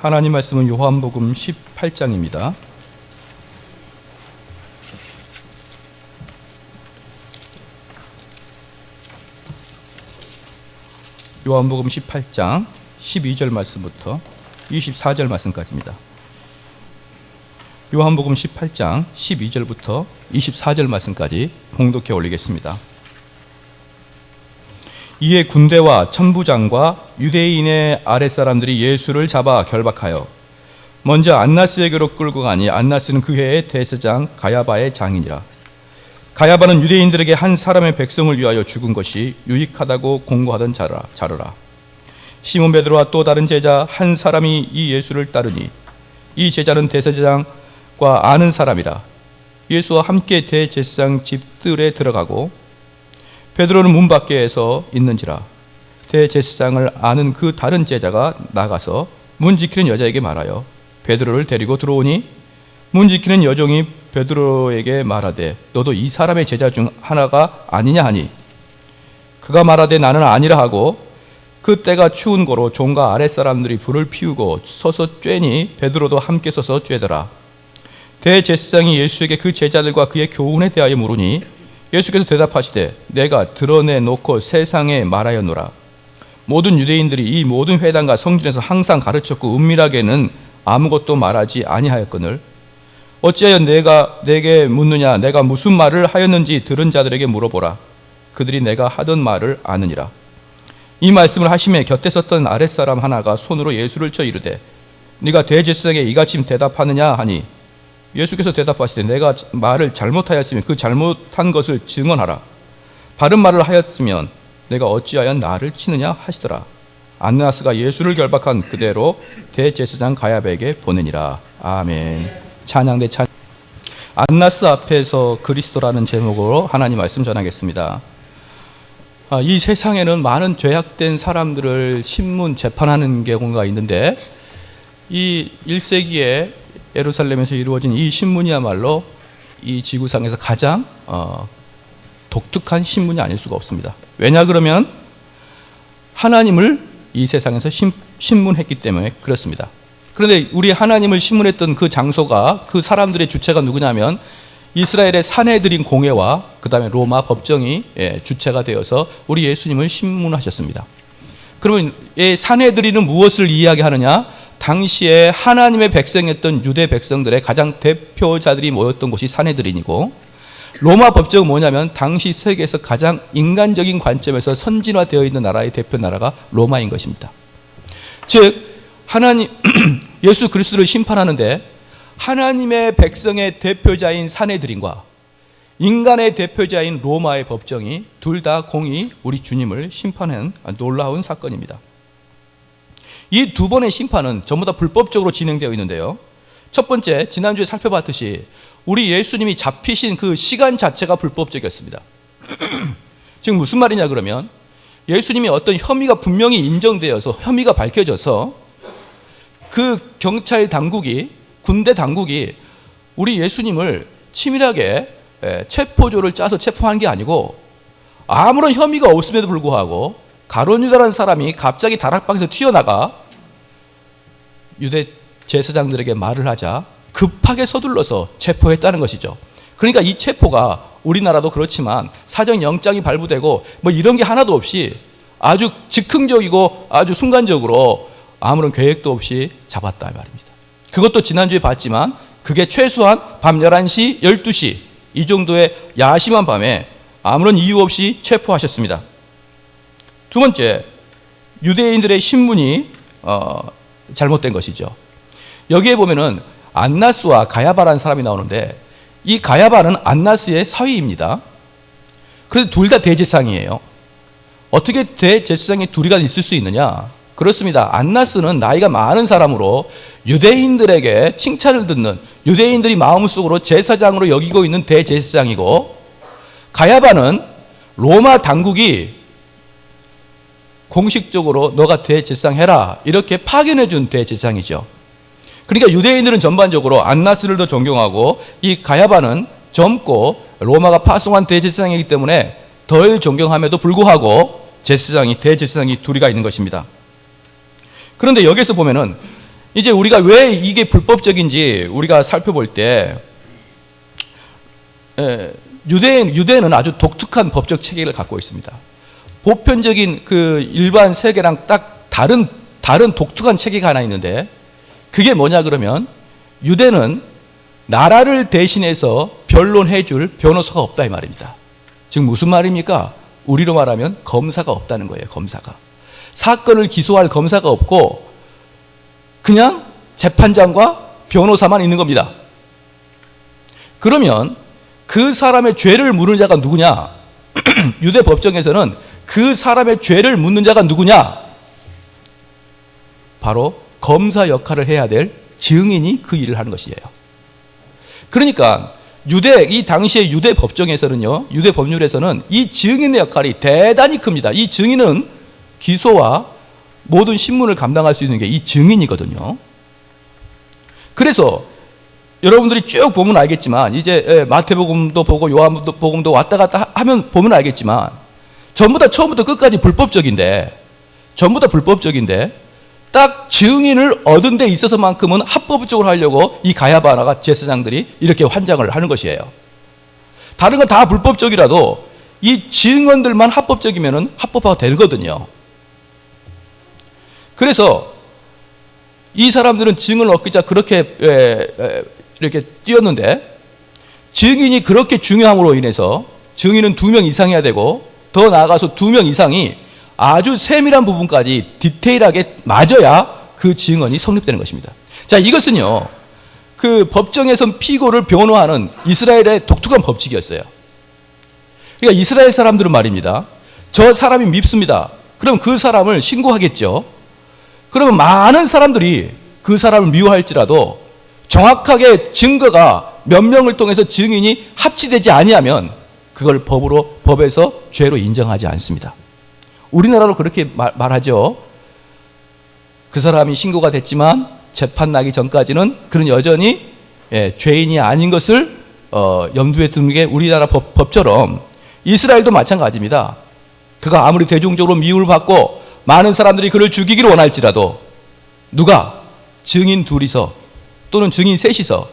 하나님 말씀은 요한복음 18장입니다. 요한복음 18장 12절 말씀부터 24절 말씀까지입니다. 요한복음 18장 12절부터 24절 말씀까지 봉독해 올리겠습니다. 이에 군대와 천부장과 유대인의 아랫사람들이 예수를 잡아 결박하여 먼저 안나스에게로 끌고 가니 안나스는 그 해의 대제사장 가야바의 장인이라. 가야바는 유대인들에게 한 사람의 백성을 위하여 죽은 것이 유익하다고 공고하던 자르라. 시몬 베드로와 또 다른 제자 한 사람이 이 예수를 따르니 이 제자는 대제사장과 아는 사람이라. 예수와 함께 대제사장 집들에 들어가고 베드로는 문 밖에서 있는지라. 대제사장을 아는 그 다른 제자가 나가서 문 지키는 여자에게 말하여 베드로를 데리고 들어오니 문 지키는 여종이 베드로에게 말하되 너도 이 사람의 제자 중 하나가 아니냐 하니 그가 말하되 나는 아니라 하고 그 때가 추운 고로 종과 아랫사람들이 불을 피우고 서서 쬐니 베드로도 함께 서서 쬐더라. 대제사장이 예수에게 그 제자들과 그의 교훈에 대하여 물으니 예수께서 대답하시되 내가 드러내놓고 세상에 말하였노라. 모든 유대인들이 이 모든 회당과 성전에서 항상 가르쳤고 은밀하게는 아무것도 말하지 아니하였거늘 어찌하여 내게 묻느냐. 내가 무슨 말을 하였는지 들은 자들에게 물어보라. 그들이 내가 하던 말을 아느니라. 이 말씀을 하심에 곁에 섰던 아랫사람 하나가 손으로 예수를 쳐 이르되 네가 대제사장에 이같이 대답하느냐 하니 예수께서 대답하시되 내가 말을 잘못하였으면 그 잘못한 것을 증언하라. 바른 말을 하였으면 내가 어찌하여 나를 치느냐 하시더라. 안나스가 예수를 결박한 그대로 대제사장 가야바에게 보내니라. 아멘. 찬양대 찬양. 안나스 앞에서 그리스도라는 제목으로 하나님 말씀 전하겠습니다. 이 세상에는 많은 죄악된 사람들을 신문 재판하는 경우가 있는데 이 1세기에 예루살렘에서 이루어진 이 신문이야말로 이 지구상에서 가장 독특한 신문이 아닐 수가 없습니다. 왜냐 그러면 하나님을 이 세상에서 신문했기 때문에 그렇습니다. 그런데 우리 하나님을 신문했던 그 장소가 그 사람들의 주체가 누구냐면 이스라엘의 산헤드린 공회와 그 다음에 로마 법정이 주체가 되어서 우리 예수님을 신문하셨습니다. 그러면 이 산헤드린은 무엇을 이야기하느냐? 당시에 하나님의 백성이었던 유대 백성들의 가장 대표자들이 모였던 곳이 산헤드린이고 로마 법정은 뭐냐면 당시 세계에서 가장 인간적인 관점에서 선진화되어 있는 나라의 대표 나라가 로마인 것입니다. 즉 하나님 예수 그리스도를 심판하는데 하나님의 백성의 대표자인 산헤드린과 인간의 대표자인 로마의 법정이 둘 다 공히 우리 주님을 심판한 놀라운 사건입니다. 이 두 번의 심판은 전부 다 불법적으로 진행되어 있는데요. 첫 번째, 지난주에 살펴봤듯이 우리 예수님이 잡히신 그 시간 자체가 불법적이었습니다. 지금 무슨 말이냐 그러면 예수님이 어떤 혐의가 분명히 인정되어서 혐의가 밝혀져서 그 경찰 당국이 군대 당국이 우리 예수님을 치밀하게 체포조를 짜서 체포한 게 아니고 아무런 혐의가 없음에도 불구하고 가룟유다라는 사람이 갑자기 다락방에서 튀어나가 유대 제사장들에게 말을 하자 급하게 서둘러서 체포했다는 것이죠. 그러니까 이 체포가 우리나라도 그렇지만 사전 영장이 발부되고 뭐 이런 게 하나도 없이 아주 즉흥적이고 아주 순간적으로 아무런 계획도 없이 잡았다 말입니다. 그것도 지난주에 봤지만 그게 최소한 밤 11시, 12시 이 정도의 야심한 밤에 아무런 이유 없이 체포하셨습니다. 두 번째, 유대인들의 신문이 잘못된 것이죠. 여기에 보면은 안나스와 가야바라는 사람이 나오는데 이 가야바는 안나스의 사위입니다. 그런데 둘 다 대제사장이에요. 어떻게 대제사장이 둘이가 있을 수 있느냐? 그렇습니다. 안나스는 나이가 많은 사람으로 유대인들에게 칭찬을 듣는 유대인들이 마음속으로 제사장으로 여기고 있는 대제사장이고 가야바는 로마 당국이 공식적으로 너가 대제사장 해라 이렇게 파견해 준 대제사장이죠. 그러니까 유대인들은 전반적으로 안나스를 더 존경하고 이 가야바는 젊고 로마가 파송한 대제사장이기 때문에 덜 존경함에도 불구하고 대제사장이 둘이가 있는 것입니다. 그런데 여기서 보면은 이제 우리가 왜 이게 불법적인지 우리가 살펴볼 때 유대는 아주 독특한 법적 체계를 갖고 있습니다. 보편적인 그 일반 세계랑 딱 다른 독특한 체계가 하나 있는데, 그게 뭐냐 그러면 유대는 나라를 대신해서 변론해 줄 변호사가 없다 이 말입니다. 즉 무슨 말입니까? 우리로 말하면 검사가 없다는 거예요. 검사가. 사건을 기소할 검사가 없고 그냥 재판장과 변호사만 있는 겁니다. 그러면 그 사람의 죄를 묻는 자가 누구냐? 유대 법정에서는 그 사람의 죄를 묻는 자가 누구냐? 바로 검사 역할을 해야 될 증인이 그 일을 하는 것이에요. 그러니까 이 당시의 유대 법정에서는요, 유대 법률에서는 이 증인의 역할이 대단히 큽니다. 이 증인은 기소와 모든 신문을 감당할 수 있는 게 이 증인이거든요. 그래서 여러분들이 쭉 보면 알겠지만, 이제 마태복음도 보고 요한복음도 왔다 갔다 하면 보면 알겠지만, 전부 다 처음부터 끝까지 불법적인데, 딱 증인을 얻은 데 있어서만큼은 합법적으로 하려고 이 가야바나가 제사장들이 이렇게 환장을 하는 것이에요. 다른 건 다 불법적이라도 이 증언들만 합법적이면 합법화가 되거든요. 그래서 이 사람들은 증언을 얻기자 그렇게 이렇게 뛰었는데, 증인이 그렇게 중요함으로 인해서 증인은 2명 이상이어야 되고, 더 나아가서 2명 이상이 아주 세밀한 부분까지 디테일하게 맞아야 그 증언이 성립되는 것입니다. 자, 이것은요, 그 법정에서 피고를 변호하는 이스라엘의 독특한 법칙이었어요. 그러니까 이스라엘 사람들은 말입니다, 저 사람이 밉습니다. 그럼 그 사람을 신고하겠죠. 그러면 많은 사람들이 그 사람을 미워할지라도 정확하게 증거가 몇 명을 통해서 증인이 합치되지 아니하면 그걸 법에서 죄로 인정하지 않습니다. 우리나라로 그렇게 말하죠. 그 사람이 신고가 됐지만 재판 나기 전까지는 그는 여전히 죄인이 아닌 것을 염두에 두는 게 우리나라 법처럼, 이스라엘도 마찬가지입니다. 그가 아무리 대중적으로 미움을 받고 많은 사람들이 그를 죽이기를 원할지라도 누가 증인 둘이서 또는 증인 셋이서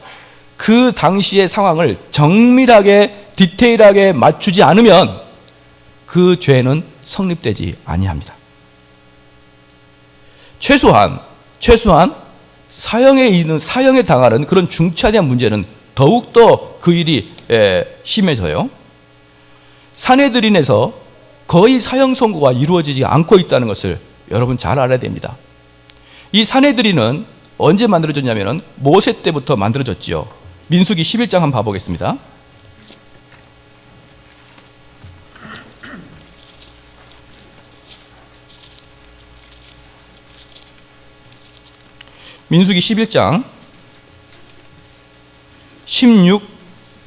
그 당시의 상황을 정밀하게 디테일하게 맞추지 않으면 그 죄는 성립되지 아니합니다. 최소한 사형에 당하는 그런 중차대한 문제는 더욱더 그 일이 심해져요. 산헤드린에서 거의 사형 선고가 이루어지지 않고 있다는 것을 여러분 잘 알아야 됩니다. 이 산헤드린은 언제 만들어졌냐면 모세 때부터 만들어졌지요. 민수기 11장 한번 봐보겠습니다. 민수기 11장 16,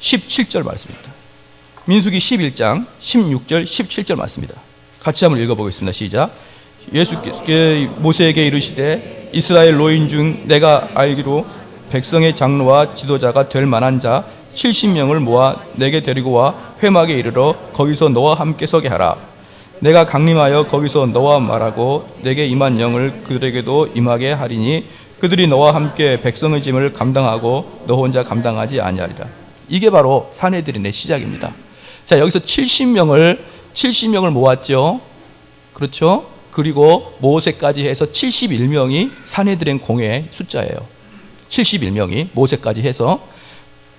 17절 말씀입니다. 민수기 11장 16절, 17절 말씀입니다. 같이 한번 읽어보겠습니다. 시작. 예수께서 모세에게 이르시되 이스라엘 노인 중 내가 알기로 백성의 장로와 지도자가 될 만한 자 70명을 모아 내게 데리고 와 회막에 이르러 거기서 너와 함께 서게 하라. 내가 강림하여 거기서 너와 말하고 내게 임한 영을 그들에게도 임하게 하리니 그들이 너와 함께 백성의 짐을 감당하고 너 혼자 감당하지 아니하리라. 이게 바로 산헤드린의 시작입니다. 자, 여기서 70명을 모았죠. 그렇죠? 그리고 모세까지 해서 71명이 산헤드린 공회의 숫자예요. 71명이 모세까지 해서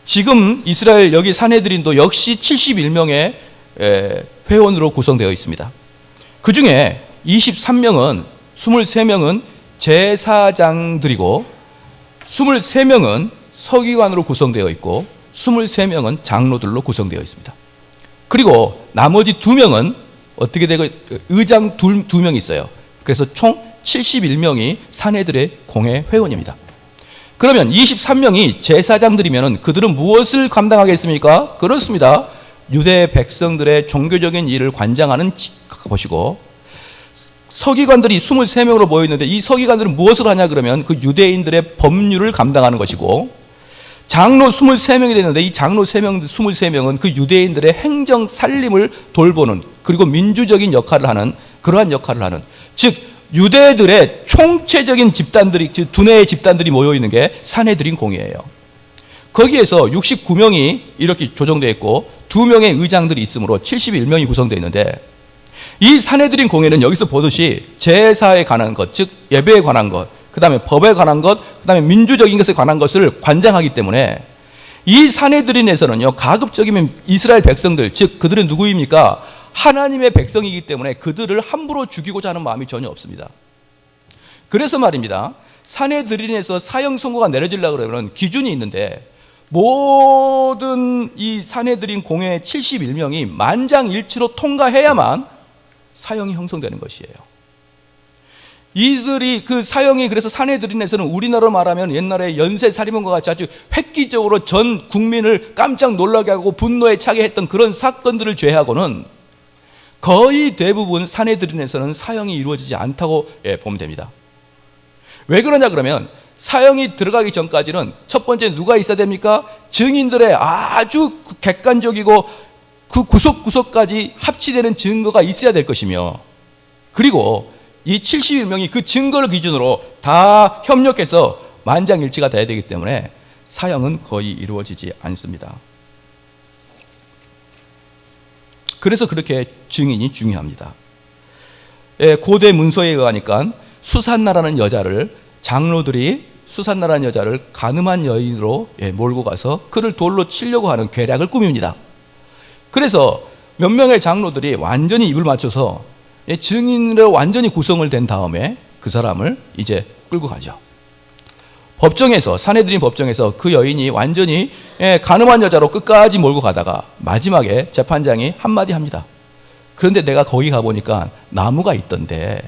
지금 이스라엘 여기 산헤드린도 역시 71명의 회원으로 구성되어 있습니다. 그 중에 23명은 제사장들이고 23명은 서기관으로 구성되어 있고 23명은 장로들로 구성되어 있습니다. 그리고 나머지 2명은 어떻게 되고 의장 2명이 있어요. 그래서 총 71명이 산헤드린의 공회 회원입니다. 그러면 23명이 제사장들이면 그들은 무엇을 감당하겠습니까? 그렇습니다. 유대 백성들의 종교적인 일을 관장하는 것이고, 서기관들이 23명으로 모여있는데 이 서기관들은 무엇을 하냐 그러면 그 유대인들의 법률을 감당하는 것이고, 장로 23명이 되는데 이 장로 23명은 그 유대인들의 행정 살림을 돌보는, 그리고 민주적인 역할을 하는, 그러한 역할을 하는, 즉 유대들의 총체적인 집단들이, 즉 두뇌의 집단들이 모여 있는 게 산헤드린 공회예요. 거기에서 69명이 이렇게 조정되어 있고 2명의 의장들이 있으므로 71명이 구성되어 있는데, 이 산헤드린 공회는 여기서 보듯이 제사에 관한 것, 즉 예배에 관한 것, 그 다음에 법에 관한 것, 그 다음에 민주적인 것에 관한 것을 관장하기 때문에 이 산헤드린에서는요, 가급적이면 이스라엘 백성들, 즉 그들은 누구입니까? 하나님의 백성이기 때문에 그들을 함부로 죽이고자 하는 마음이 전혀 없습니다. 그래서 말입니다, 산헤드린에서 사형 선고가 내려지려고 그러면 기준이 있는데, 모든 이 산헤드린 공회 71명이 만장일치로 통과해야만 사형이 형성되는 것이에요. 이들이 그 사형이, 그래서 산헤드린에서는 우리나라로 말하면 옛날에 연쇄살인범과 같이 아주 획기적으로 전 국민을 깜짝 놀라게 하고 분노에 차게 했던 그런 사건들을 제외하고는 거의 대부분 산헤드린에서는 사형이 이루어지지 않다고 보면 됩니다. 왜 그러냐 그러면, 사형이 들어가기 전까지는 첫 번째 누가 있어야 됩니까? 증인들의 아주 객관적이고 그 구석구석까지 합치되는 증거가 있어야 될 것이며, 그리고 이 71명이 그 증거를 기준으로 다 협력해서 만장일치가 돼야 되기 때문에 사형은 거의 이루어지지 않습니다. 그래서 그렇게 증인이 중요합니다. 고대 문서에 의하니까 수산나라는 여자를, 장로들이 수산나라는 여자를 가늠한 여인으로 몰고 가서 그를 돌로 치려고 하는 계략을 꾸밉니다. 그래서 몇 명의 장로들이 완전히 입을 맞춰서 증인으로 완전히 구성을 된 다음에 그 사람을 이제 끌고 가죠. 법정에서, 산헤드린 법정에서 그 여인이 완전히 가늠한 여자로 끝까지 몰고 가다가 마지막에 재판장이 한마디 합니다. 그런데 내가 거기 가보니까 나무가 있던데,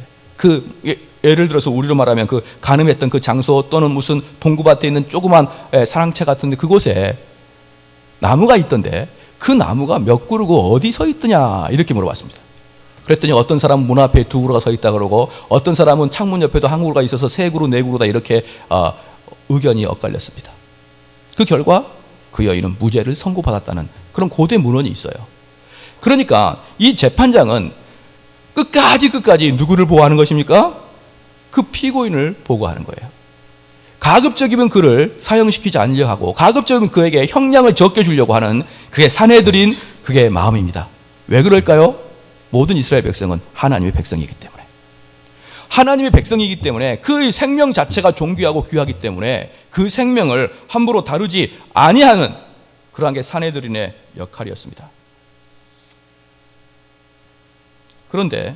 예를 들어서 우리로 말하면 그 가늠했던 그 장소 또는 무슨 동구밭에 있는 조그만 사랑채 같은데 그곳에 나무가 있던데 그 나무가 몇 그루고 어디 서 있더냐, 이렇게 물어봤습니다. 그랬더니 어떤 사람은 문 앞에 2그루가 서 있다 그러고, 어떤 사람은 창문 옆에도 1그루가 있어서 3그루, 4그루다, 이렇게 의견이 엇갈렸습니다. 그 결과 그 여인은 무죄를 선고받았다는 그런 고대 문헌이 있어요. 그러니까 이 재판장은 끝까지 누구를 보호하는 것입니까? 그 피고인을 보호하는 거예요. 가급적이면 그를 사형시키지 않으려 하고, 가급적이면 그에게 형량을 적게 주려고 하는 그게 산헤드린, 그게 마음입니다. 왜 그럴까요? 모든 이스라엘 백성은 하나님의 백성이기 때문에, 하나님의 백성이기 때문에 그 생명 자체가 존귀하고 귀하기 때문에 그 생명을 함부로 다루지 아니하는 그러한 게 산헤드린의 역할이었습니다. 그런데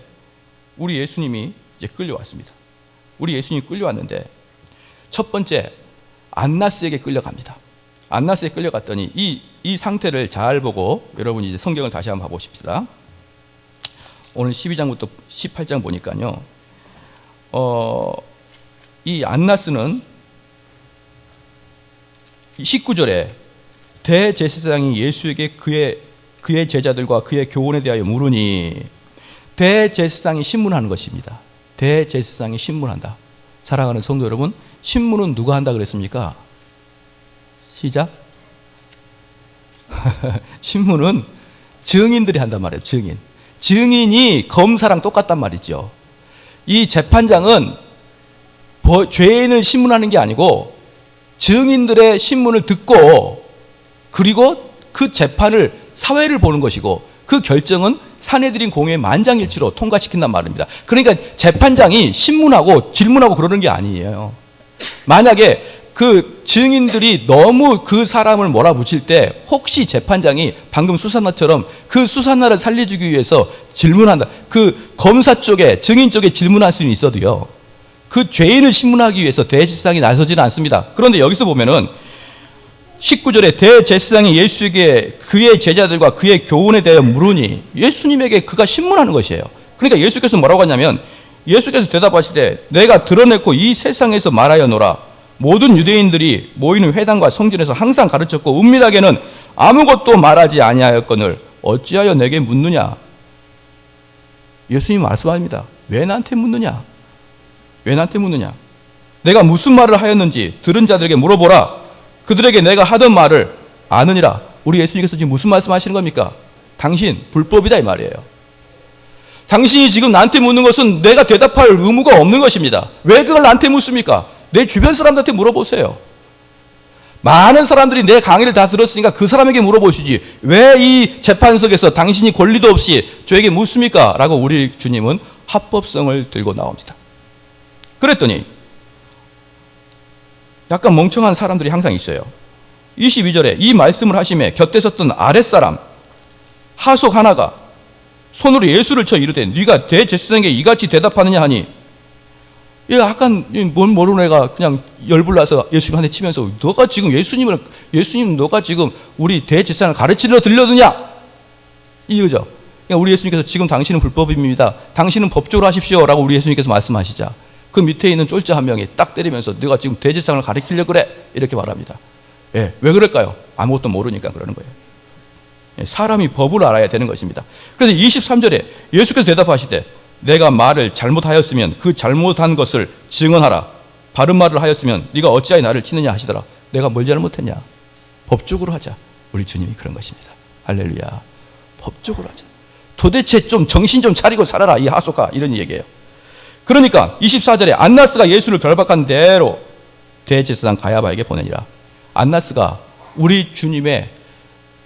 우리 예수님이 이제 끌려왔습니다. 우리 예수님이 끌려왔는데 첫 번째 안나스에게 끌려갑니다. 안나스에 끌려갔더니 이 상태를 잘 보고 여러분이 이제 성경을 다시 한번 봐보십시다. 오늘 12장부터 18장 보니까요, 이 안나스는 19절에 대제사장이 예수에게 그의 제자들과 그의 교훈에 대하여 물으니, 대제사장이 신문하는 것입니다. 대제사장이 신문한다. 사랑하는 성도 여러분, 신문은 누가 한다 그랬습니까? 시작. 신문은 증인들이 한단 말이에요. 증인이 검사랑 똑같단 말이죠. 이 재판장은 죄인을 신문하는 게 아니고 증인들의 신문을 듣고, 그리고 그 재판을, 사회를 보는 것이고, 그 결정은 산헤드린 공회의 만장일치로 통과시킨단 말입니다. 그러니까 재판장이 신문하고 질문하고 그러는 게 아니에요. 만약에 그 증인들이 너무 그 사람을 몰아붙일 때 혹시 재판장이 방금 수산나처럼 그 수산나를 살려주기 위해서 질문한다, 그 검사 쪽에, 증인 쪽에 질문할 수는 있어도요, 그 죄인을 신문하기 위해서 대제사장이 나서지는 않습니다. 그런데 여기서 보면은 19절에 대제사장이 예수에게 그의 제자들과 그의 교훈에 대하여 물으니, 예수님에게 그가 신문하는 것이에요. 그러니까 예수께서 뭐라고 하냐면, 예수께서 대답하시되 내가 드러냈고 이 세상에서 말하여노라. 모든 유대인들이 모이는 회당과 성전에서 항상 가르쳤고 은밀하게는 아무것도 말하지 아니하였거늘 어찌하여 내게 묻느냐. 예수님 말씀합니다. 왜 나한테 묻느냐? 왜 나한테 묻느냐? 내가 무슨 말을 하였는지 들은 자들에게 물어보라. 그들에게 내가 하던 말을 아느니라. 우리 예수님께서 지금 무슨 말씀하시는 겁니까? 당신 불법이다 이 말이에요. 당신이 지금 나한테 묻는 것은 내가 대답할 의무가 없는 것입니다. 왜 그걸 나한테 묻습니까? 내 주변 사람들한테 물어보세요. 많은 사람들이 내 강의를 다 들었으니까 그 사람에게 물어보시지 왜 이 재판석에서 당신이 권리도 없이 저에게 묻습니까? 라고 우리 주님은 합법성을 들고 나옵니다. 그랬더니 약간 멍청한 사람들이 항상 있어요. 22절에 이 말씀을 하심에 곁에 섰던 아랫사람 하속 하나가 손으로 예수를 쳐 이르되 네가 대제사장에게 이같이 대답하느냐 하니, 얘 약간 뭔 모르는 애가 그냥 열불나서 예수님한테 치면서 너가 지금 예수님 너가 지금 우리 대제사장을 가르치려 들려드냐 이거죠. 그러니까 우리 예수님께서 지금 당신은 불법입니다. 당신은 법적으로 하십시오 라고 우리 예수님께서 말씀하시자 그 밑에 있는 쫄자 한 명이 딱 때리면서 너가 지금 대제사장을 가르치려 그래 이렇게 말합니다. 예, 왜 그럴까요? 아무것도 모르니까 그러는 거예요. 사람이 법을 알아야 되는 것입니다. 그래서 23절에 예수께서 대답하시되 내가 말을 잘못하였으면 그 잘못한 것을 증언하라. 바른 말을 하였으면 네가 어찌하여 나를 치느냐 하시더라. 내가 뭘 잘못했냐? 법적으로 하자. 우리 주님이 그런 것입니다. 할렐루야. 법적으로 하자. 도대체 좀 정신 좀 차리고 살아라 이 하소가, 이런 얘기예요. 그러니까 24절에 안나스가 예수를 결박한 대로 대제사장 가야바에게 보내니라. 안나스가 우리 주님의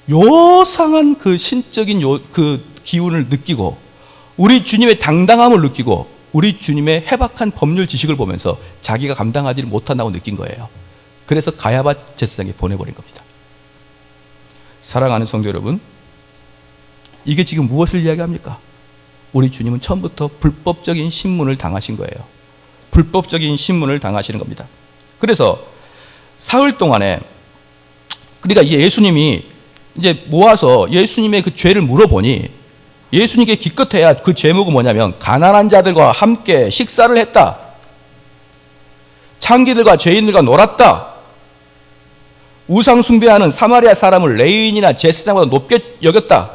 요상한 그 신적인 그 기운을 느끼고 우리 주님의 당당함을 느끼고 우리 주님의 해박한 법률 지식을 보면서 자기가 감당하지 못한다고 느낀 거예요. 그래서 가야바 제사장에 보내버린 겁니다. 사랑하는 성도 여러분, 이게 지금 무엇을 이야기합니까? 우리 주님은 처음부터 불법적인 신문을 당하신 거예요. 불법적인 신문을 당하시는 겁니다. 그래서 사흘 동안에, 그러니까 예수님이 이제 모아서 예수님의 그 죄를 물어보니 예수님께 기껏해야 그 제목은 뭐냐면 가난한 자들과 함께 식사를 했다, 창기들과 죄인들과 놀았다, 우상 숭배하는 사마리아 사람을 레위인이나 제사장보다 높게 여겼다,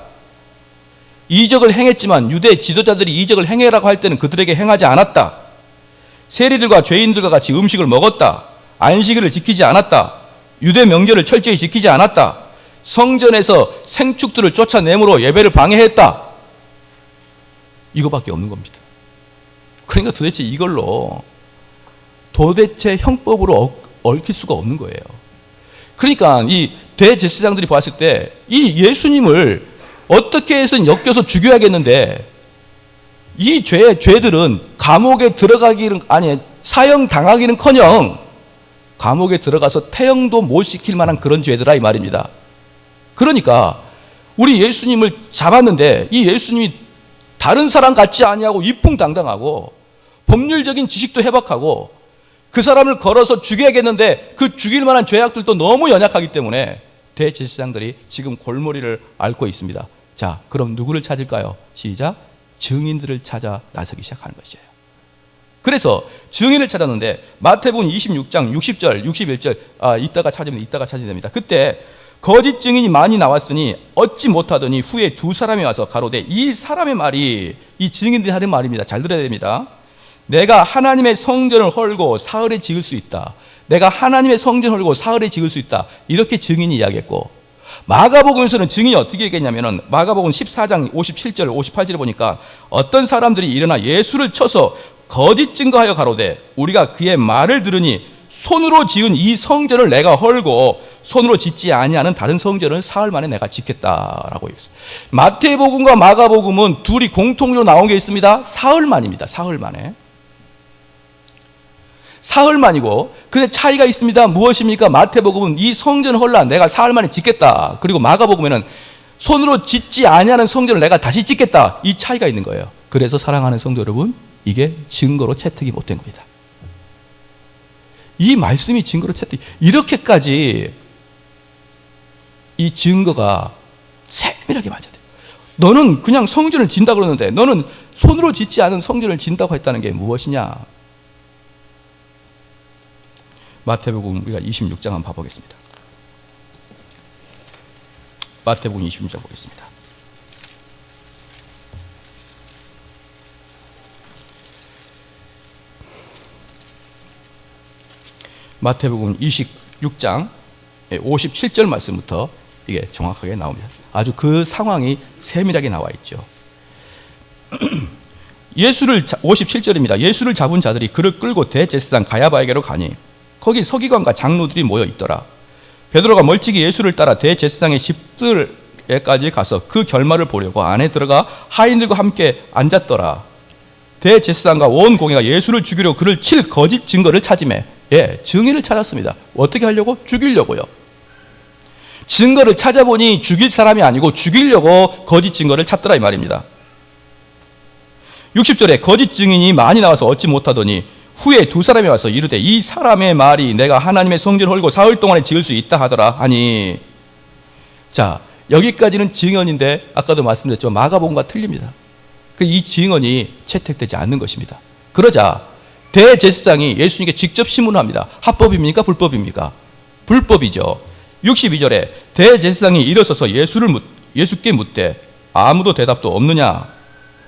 이적을 행했지만 유대 지도자들이 이적을 행해라고 할 때는 그들에게 행하지 않았다, 세리들과 죄인들과 같이 음식을 먹었다, 안식일을 지키지 않았다, 유대 명절을 철저히 지키지 않았다, 성전에서 생축들을 쫓아내므로 예배를 방해했다. 이거밖에 없는 겁니다. 그러니까 도대체 이걸로 도대체 형법으로 얽힐 수가 없는 거예요. 그러니까 이 대제사장들이 봤을 때 이 예수님을 어떻게 해서는 엮여서 죽여야겠는데 이 죄들은 감옥에 들어가기는, 아니 사형 당하기는커녕 감옥에 들어가서 태형도 못 시킬 만한 그런 죄들아 이 말입니다. 그러니까 우리 예수님을 잡았는데 이 예수님이 다른 사람 같지 아니하고 이풍당당하고 법률적인 지식도 해박하고 그 사람을 걸어서 죽여야겠는데 그 죽일 만한 죄악들도 너무 연약하기 때문에 대제사장들이 지금 골머리를 앓고 있습니다. 자, 그럼 누구를 찾을까요? 시작. 증인들을 찾아 나서기 시작하는 것이에요. 그래서 증인을 찾았는데 마태복음 26장 60절 61절 이따가 찾으면 됩니다. 그때 거짓 증인이 많이 나왔으니 얻지 못하더니 후에 두 사람이 와서 가로되, 이 사람의 말이, 이 증인들이 하는 말입니다. 잘 들어야 됩니다. 내가 하나님의 성전을 헐고 사흘에 지을 수 있다. 내가 하나님의 성전을 헐고 사흘에 지을 수 있다. 이렇게 증인이 이야기했고, 마가복음에서는 증인이 어떻게 얘기했냐면은 마가복음 14장 57절 58절에 보니까 어떤 사람들이 일어나 예수를 쳐서 거짓 증거하여 가로되, 우리가 그의 말을 들으니 손으로 지은 이 성전을 내가 헐고 손으로 짓지 아니하는 다른 성전을 사흘 만에 내가 짓겠다라고 했어요. 마태복음과 마가복음은 둘이 공통으로 나온 게 있습니다. 사흘 만입니다. 사흘 만에. 사흘 만이고, 근데 차이가 있습니다. 무엇입니까? 마태복음은 이 성전을 헐라 내가 사흘 만에 짓겠다. 그리고 마가복음에는 손으로 짓지 아니하는 성전을 내가 다시 짓겠다. 이 차이가 있는 거예요. 그래서 사랑하는 성도 여러분, 이게 증거로 채택이 못된 겁니다. 이 말씀이 증거로 채택, 이렇게까지 이 증거가 세밀하게 맞아야 돼요. 너는 그냥 성전을 짓는다 그러는데 너는 손으로 짓지 않은 성전을 짓는다고 했다는 게 무엇이냐? 마태복음 우리가 26장 한번 봐보겠습니다. 마태복음 26장 보겠습니다. 마태복음 26장 57절 말씀부터 이게 정확하게 나옵니다. 아주 그 상황이 세밀하게 나와 있죠. 예수를 57절입니다. 예수를 잡은 자들이 그를 끌고 대제사장 가야바에게로 가니 거기 서기관과 장로들이 모여 있더라. 베드로가 멀찍이 예수를 따라 대제사장의 집들에까지 가서 그 결말을 보려고 안에 들어가 하인들과 함께 앉았더라. 대제사장과 온 공회가 예수를 죽이려고 그를 칠 거짓 증거를 찾으매, 증인을 찾았습니다. 어떻게 하려고? 죽이려고요. 증거를 찾아보니 죽일 사람이 아니고 죽이려고 거짓 증거를 찾더라 이 말입니다. 60절에 거짓 증인이 많이 나와서 얻지 못하더니 후에 두 사람이 와서 이르되 이 사람의 말이 내가 하나님의 성전을 헐고 사흘 동안에 지을 수 있다 하더라 하니, 자, 여기까지는 증언인데 아까도 말씀드렸지만 마가복음과 틀립니다. 이 증언이 채택되지 않는 것입니다. 그러자 대제사장이 예수님께 직접 신문합니다. 합법입니까? 불법입니까? 불법이죠. 62절에 대제사장이 일어서서 예수께 묻되 아무도 대답도 없느냐?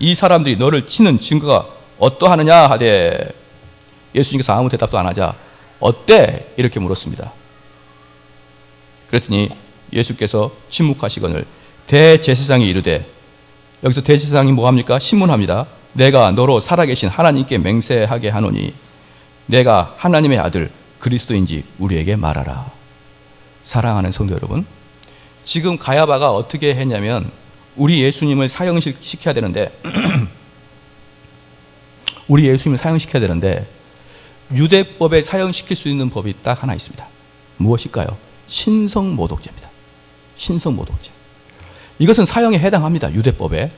이 사람들이 너를 치는 증거가 어떠하느냐 하되, 예수님께서 아무 대답도 안 하자 어때? 이렇게 물었습니다. 그랬더니 예수께서 침묵하시거늘 대제사장이 이르되, 여기서 대제사장이 뭐합니까? 신문합니다. 내가 너로 살아계신 하나님께 맹세하게 하노니 내가 하나님의 아들 그리스도인지 우리에게 말하라. 사랑하는 성도 여러분, 지금 가야바가 어떻게 했냐면 우리 예수님을 사형시켜야 되는데 유대법에 사형시킬 수 있는 법이 딱 하나 있습니다. 무엇일까요? 신성모독죄입니다. 신성모독죄. 이것은 사형에 해당합니다. 유대법에.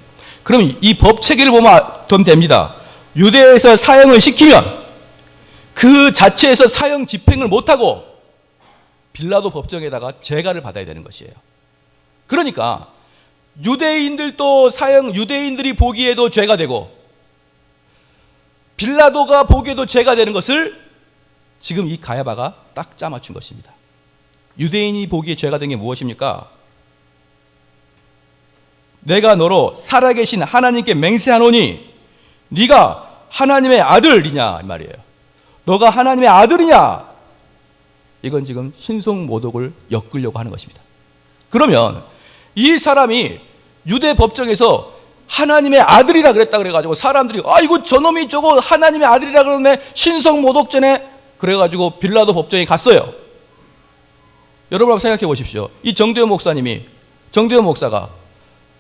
그럼 이 법 체계를 보면 됩니다. 유대에서 사형을 시키면 그 자체에서 사형 집행을 못하고 빌라도 법정에다가 재가를 받아야 되는 것이에요. 그러니까 유대인들도 유대인들이 보기에도 죄가 되고 빌라도가 보기에도 죄가 되는 것을 지금 이 가야바가 딱 짜맞춘 것입니다. 유대인이 보기에 죄가 된 게 무엇입니까? 내가 너로 살아계신 하나님께 맹세하노니 네가 하나님의 아들이냐 이 말이에요. 너가 하나님의 아들이냐? 이건 지금 신성모독을 엮으려고 하는 것입니다. 그러면 이 사람이 유대 법정에서 하나님의 아들이라 그랬다 그래가지고 사람들이 이거 저놈이 저거 하나님의 아들이라 그러네, 신성모독죄네, 그래가지고 빌라도 법정에 갔어요. 여러분 한번 생각해 보십시오. 이 정대현 목사가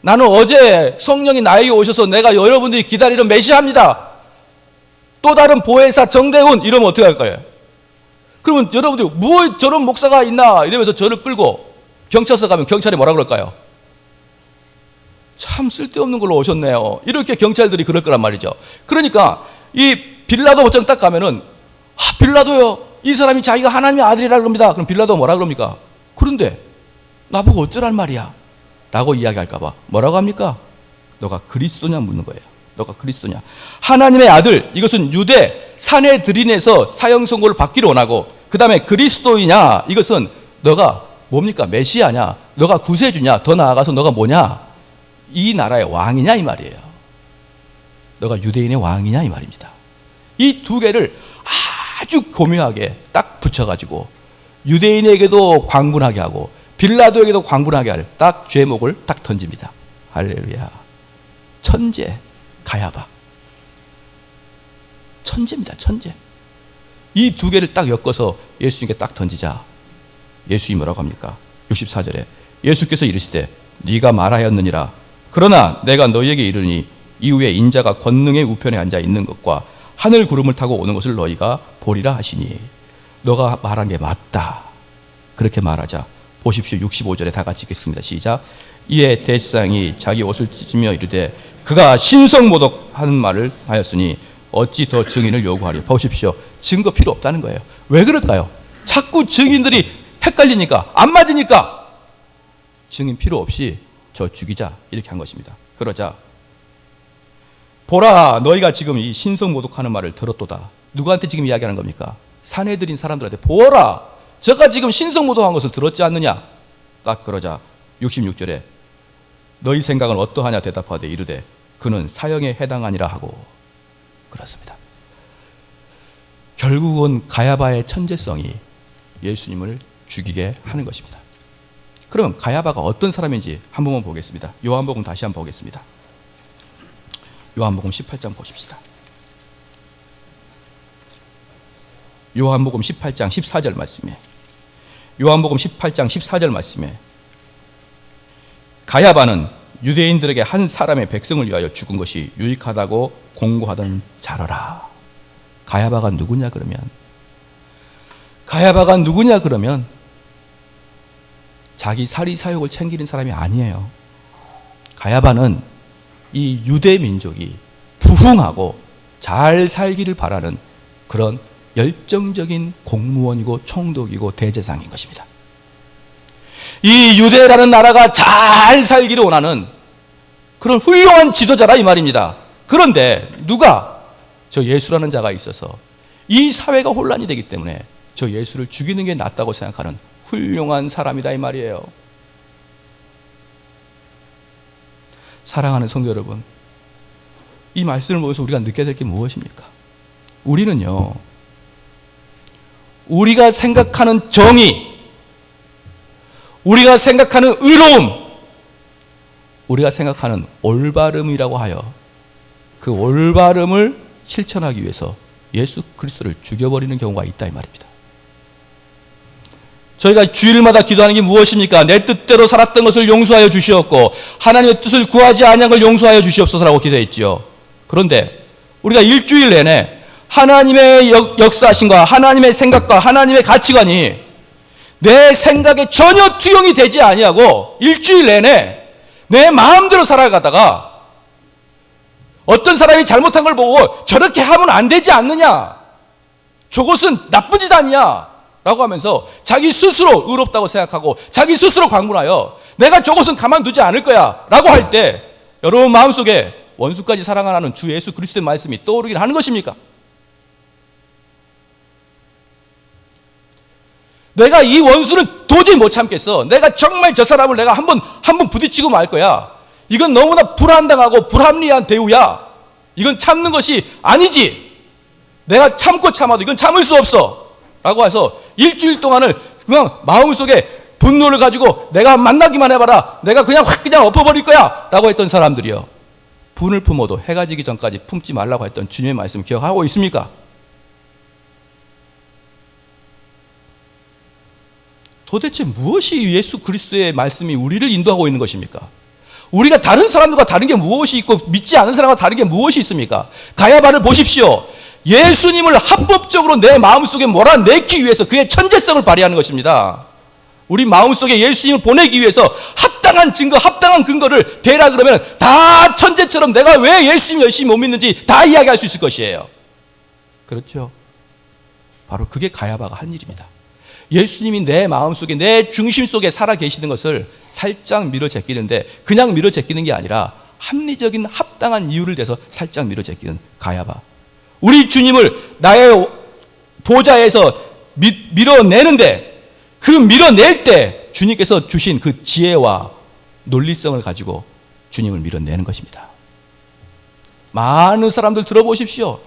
나는 어제 성령이 나에게 오셔서 내가 여러분들이 기다리는 메시아입니다, 또 다른 보혜사 정대훈, 이러면 어떻게 할까요? 그러면 여러분들이 뭐 저런 목사가 있나 이러면서 저를 끌고 경찰서 가면 경찰이 뭐라 그럴까요? 참 쓸데없는 걸로 오셨네요, 이렇게 경찰들이 그럴 거란 말이죠. 그러니까 이 빌라도 법정 딱 가면은 빌라도요, 이 사람이 자기가 하나님의 아들이라 그럽니다. 그럼 빌라도가 뭐라 그럽니까? 그런데 나보고 어쩌란 말이야 라고 이야기할까 봐 뭐라고 합니까? 너가 그리스도냐 묻는 거예요. 너가 그리스도냐. 하나님의 아들, 이것은 유대 사내들인에서 사형 선고를 받기를 원하고, 그 다음에 그리스도이냐, 이것은 너가 뭡니까? 메시아냐, 너가 구세주냐, 더 나아가서 너가 뭐냐, 이 나라의 왕이냐 이 말이에요. 너가 유대인의 왕이냐 이 말입니다. 이 두 개를 아주 교묘하게 딱 붙여가지고 유대인에게도 광분하게 하고 빌라도에게도 광분하게 할 딱 죄목을 딱 던집니다. 할렐루야. 천재 가야바, 천재입니다. 천재. 이 두 개를 딱 엮어서 예수님께 딱 던지자 예수님이 뭐라고 합니까? 64절에 예수께서 이르시되 네가 말하였느니라. 그러나 내가 너희에게 이르니 이후에 인자가 권능의 우편에 앉아 있는 것과 하늘 구름을 타고 오는 것을 너희가 보리라 하시니, 너가 말한 게 맞다. 그렇게 말하자 보십시오. 65절에 다 같이 읽겠습니다. 시작. 이에 대제사장이 자기 옷을 찢으며 이르되 그가 신성모독하는 말을 하였으니 어찌 더 증인을 요구하리. 보십시오. 증거 필요 없다는 거예요. 왜 그럴까요? 자꾸 증인들이 헷갈리니까, 안 맞으니까 증인 필요 없이 저 죽이자 이렇게 한 것입니다. 그러자 보라, 너희가 지금 이 신성모독하는 말을 들었도다. 누구한테 지금 이야기하는 겁니까? 사내들인 사람들한테 보라, 저가 지금 신성모독한 것을 들었지 않느냐. 딱 그러자 66절에 너희 생각은 어떠하냐 대답하되 이르되 그는 사형에 해당하니라 하고. 그렇습니다. 결국은 가야바의 천재성이 예수님을 죽이게 하는 것입니다. 그럼 가야바가 어떤 사람인지 한 번만 보겠습니다. 요한복음 다시 한번 보겠습니다. 요한복음 18장 보십시다. 요한복음 18장 14절 말씀에, 요한복음 18장 14절 말씀에 가야바는 유대인들에게 한 사람의 백성을 위하여 죽은 것이 유익하다고 공고하던 자러라. 가야바가 누구냐 그러면, 가야바가 누구냐 그러면 자기 사리사욕을 챙기는 사람이 아니에요. 가야바는 이 유대 민족이 부흥하고 잘 살기를 바라는 그런 열정적인 공무원이고 총독이고 대제사장인 것입니다. 이 유대라는 나라가 잘 살기를 원하는 그런 훌륭한 지도자라 이 말입니다. 그런데 누가 저 예수라는 자가 있어서 이 사회가 혼란이 되기 때문에 저 예수를 죽이는 게 낫다고 생각하는 훌륭한 사람이다 이 말이에요. 사랑하는 성도 여러분, 이 말씀을 보면서 우리가 느껴야 될 게 무엇입니까? 우리는요, 우리가 생각하는 정의, 우리가 생각하는 의로움, 우리가 생각하는 올바름이라고 하여 그 올바름을 실천하기 위해서 예수 그리스도를 죽여버리는 경우가 있다 이 말입니다. 저희가 주일마다 기도하는 게 무엇입니까? 내 뜻대로 살았던 것을 용서하여 주시옵고 하나님의 뜻을 구하지 아니한 걸 용서하여 주시옵소서라고 기도했지요. 그런데 우리가 일주일 내내 하나님의 역사하심과 하나님의 생각과 하나님의 가치관이 내 생각에 전혀 투영이 되지 아니하고 일주일 내내 내 마음대로 살아가다가 어떤 사람이 잘못한 걸 보고 저렇게 하면 안 되지 않느냐, 저것은 나쁜 짓 아니야 라고 하면서 자기 스스로 의롭다고 생각하고 자기 스스로 강군하여 내가 저것은 가만두지 않을 거야 라고 할 때 여러분 마음속에 원수까지 사랑하라는 주 예수 그리스도의 말씀이 떠오르긴 하는 것입니까? 내가 이 원수는 도저히 못 참겠어, 내가 정말 저 사람을 내가 한번 부딪히고 말 거야, 이건 너무나 불안당하고 불합리한 대우야, 이건 참는 것이 아니지, 내가 참고 참아도 이건 참을 수 없어 라고 해서 일주일 동안을 그냥 마음속에 분노를 가지고 내가 만나기만 해봐라, 내가 그냥 확 그냥 엎어버릴 거야 라고 했던 사람들이요, 분을 품어도 해가 지기 전까지 품지 말라고 했던 주님의 말씀 기억하고 있습니까? 도대체 무엇이 예수 그리스도의 말씀이 우리를 인도하고 있는 것입니까? 우리가 다른 사람들과 다른 게 무엇이 있고 믿지 않은 사람과 다른 게 무엇이 있습니까? 가야바를 보십시오. 예수님을 합법적으로 내 마음속에 몰아내기 위해서 그의 천재성을 발휘하는 것입니다. 우리 마음속에 예수님을 보내기 위해서 합당한 증거, 합당한 근거를 대라 그러면 다 천재처럼 내가 왜 예수님 열심히 못 믿는지 다 이야기할 수 있을 것이에요. 그렇죠? 바로 그게 가야바가 한 일입니다. 예수님이 내 마음속에 내 중심 속에 살아 계시는 것을 살짝 밀어제끼는데 그냥 밀어제끼는 게 아니라 합리적인 합당한 이유를 대서 살짝 밀어제끼는 가야바. 우리 주님을 나의 보좌에서 밀어내는데 그 밀어낼 때 주님께서 주신 그 지혜와 논리성을 가지고 주님을 밀어내는 것입니다. 많은 사람들 들어보십시오.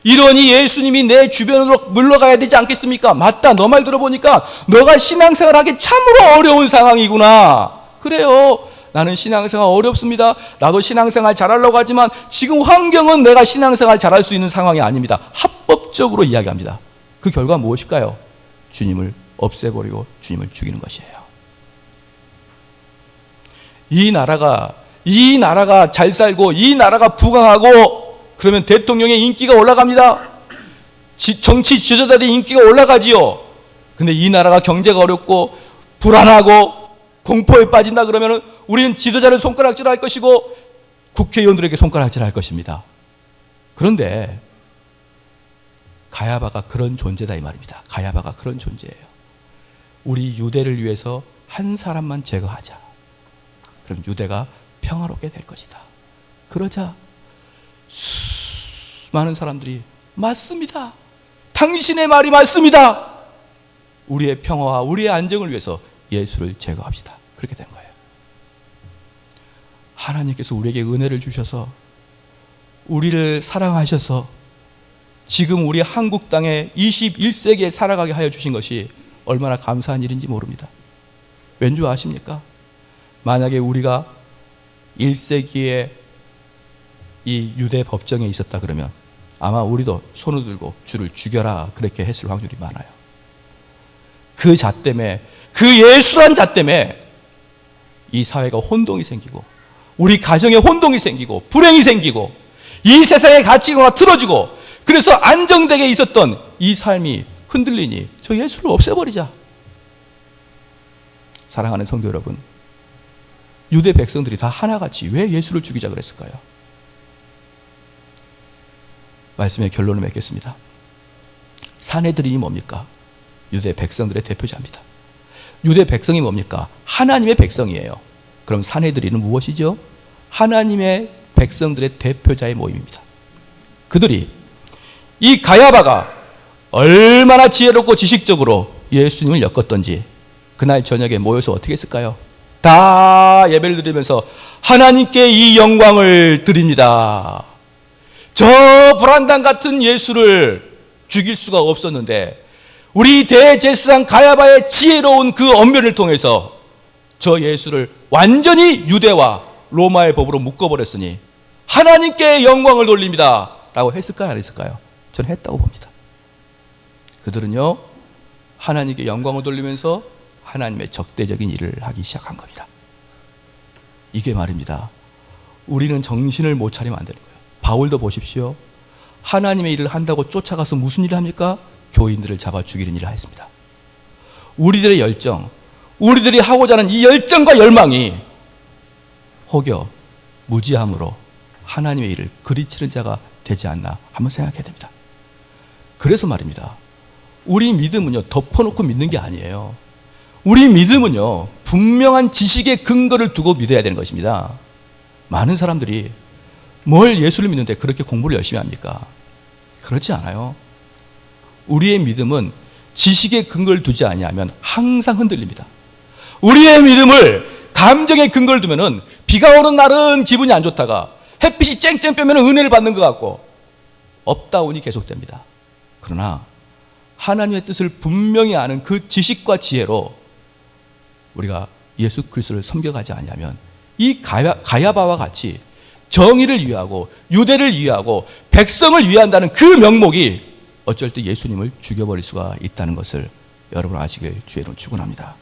이러니 예수님이 내 주변으로 물러가야 되지 않겠습니까? 맞다, 너 말 들어보니까 너가 신앙생활 하기 참으로 어려운 상황이구나. 그래요, 나는 신앙생활 어렵습니다. 나도 신앙생활 잘하려고 하지만 지금 환경은 내가 신앙생활 잘할 수 있는 상황이 아닙니다. 합법적으로 이야기합니다. 그 결과 무엇일까요? 주님을 없애버리고 주님을 죽이는 것이에요. 이 나라가 잘 살고 이 나라가 부강하고 그러면 대통령의 인기가 올라갑니다. 정치 지도자들의 인기가 올라가지요. 근데 이 나라가 경제가 어렵고 불안하고 공포에 빠진다 그러면 우리는 지도자를 손가락질할 것이고 국회의원들에게 손가락질할 것입니다. 그런데 가야바가 그런 존재다 이 말입니다. 가야바가 그런 존재예요. 우리 유대를 위해서 한 사람만 제거하자. 그럼 유대가 평화롭게 될 것이다. 그러자 많은 사람들이 맞습니다. 당신의 말이 맞습니다. 우리의 평화와 우리의 안정을 위해서 예수를 제거합시다. 그렇게 된 거예요. 하나님께서 우리에게 은혜를 주셔서 우리를 사랑하셔서 지금 우리 한국 땅에 21세기에 살아가게 하여 주신 것이 얼마나 감사한 일인지 모릅니다. 왠지 아십니까? 만약에 우리가 1세기에 이 유대 법정에 있었다 그러면 아마 우리도 손을 들고 주를 죽여라 그렇게 했을 확률이 많아요. 그 자 때문에, 그 예수란 자 때문에 이 사회가 혼동이 생기고, 우리 가정에 혼동이 생기고, 불행이 생기고, 이 세상의 가치가 틀어지고, 그래서 안정되게 있었던 이 삶이 흔들리니 저 예수를 없애버리자. 사랑하는 성도 여러분, 유대 백성들이 다 하나같이 왜 예수를 죽이자 그랬을까요? 말씀의 결론을 맺겠습니다. 사내들이 뭡니까? 유대 백성들의 대표자입니다. 유대 백성이 뭡니까? 하나님의 백성이에요. 그럼 사내들이는 무엇이죠? 하나님의 백성들의 대표자의 모임입니다. 그들이 이 가야바가 얼마나 지혜롭고 지식적으로 예수님을 엮었던지 그날 저녁에 모여서 어떻게 했을까요? 다 예배를 드리면서 하나님께 이 영광을 드립니다. 저 불안당 같은 예수를 죽일 수가 없었는데 우리 대제사장 가야바의 지혜로운 그 언변을 통해서 저 예수를 완전히 유대와 로마의 법으로 묶어버렸으니 하나님께 영광을 돌립니다 라고 했을까요? 안 했을까요? 저는 했다고 봅니다. 그들은요, 하나님께 영광을 돌리면서 하나님의 적대적인 일을 하기 시작한 겁니다. 이게 말입니다. 우리는 정신을 못 차리면 안 되는 거예요. 바울도 보십시오. 하나님의 일을 한다고 쫓아가서 무슨 일을 합니까? 교인들을 잡아 죽이는 일을 했습니다. 우리들의 열정, 우리들이 하고자 하는 이 열정과 열망이 혹여 무지함으로 하나님의 일을 그리치는 자가 되지 않나 한번 생각해야 됩니다. 그래서 말입니다. 우리 믿음은요, 덮어놓고 믿는 게 아니에요. 우리 믿음은요, 분명한 지식의 근거를 두고 믿어야 되는 것입니다. 많은 사람들이 뭘 예수를 믿는데 그렇게 공부를 열심히 합니까? 그렇지 않아요. 우리의 믿음은 지식의 근거를 두지 아니하면 항상 흔들립니다. 우리의 믿음을 감정의 근거를 두면은 비가 오는 날은 기분이 안 좋다가 햇빛이 쨍쨍 빼면 은혜를 받는 것 같고 업다운이 계속됩니다. 그러나 하나님의 뜻을 분명히 아는 그 지식과 지혜로 우리가 예수 그리스도를 섬겨가지 아니하면 이 가야바와 같이 정의를 위하고 유대를 위하고 백성을 위한다는 그 명목이 어쩔 때 예수님을 죽여버릴 수가 있다는 것을 여러분 아시길 주의 이름으로 축원합니다.